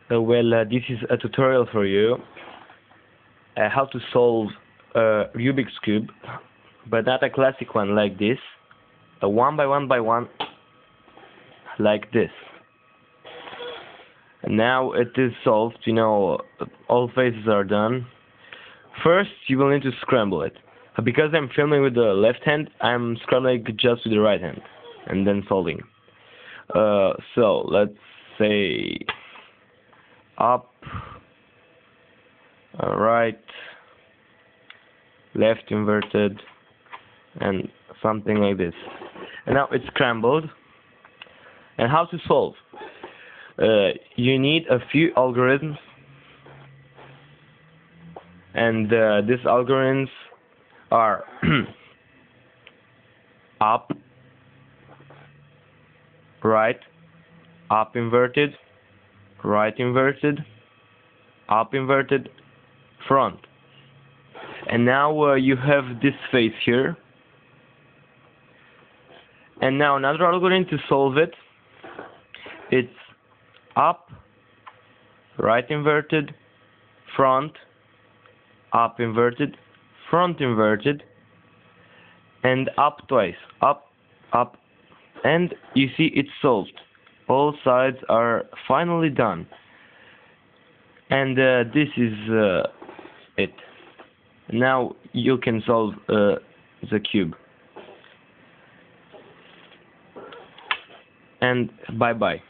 This is a tutorial for you how to solve a Rubik's Cube, but not a classic one like this, a one by one like this. And now it is solved, all phases are done. First, you will need to scramble it. Because I'm filming with the left hand, I'm scrambling just with the right hand, and then solving. So, let's say up, right, left inverted, and something like this. And now it's scrambled. And how to solve? You need a few algorithms, and these algorithms are up, right, up inverted, right inverted, up inverted, front. And now you have this phase here. And now another algorithm to solve it. It's up, right inverted, front, up inverted, front inverted, and up twice, up, and you see it's solved. All sides are finally done. And this is it. Now you can solve the cube. And bye bye.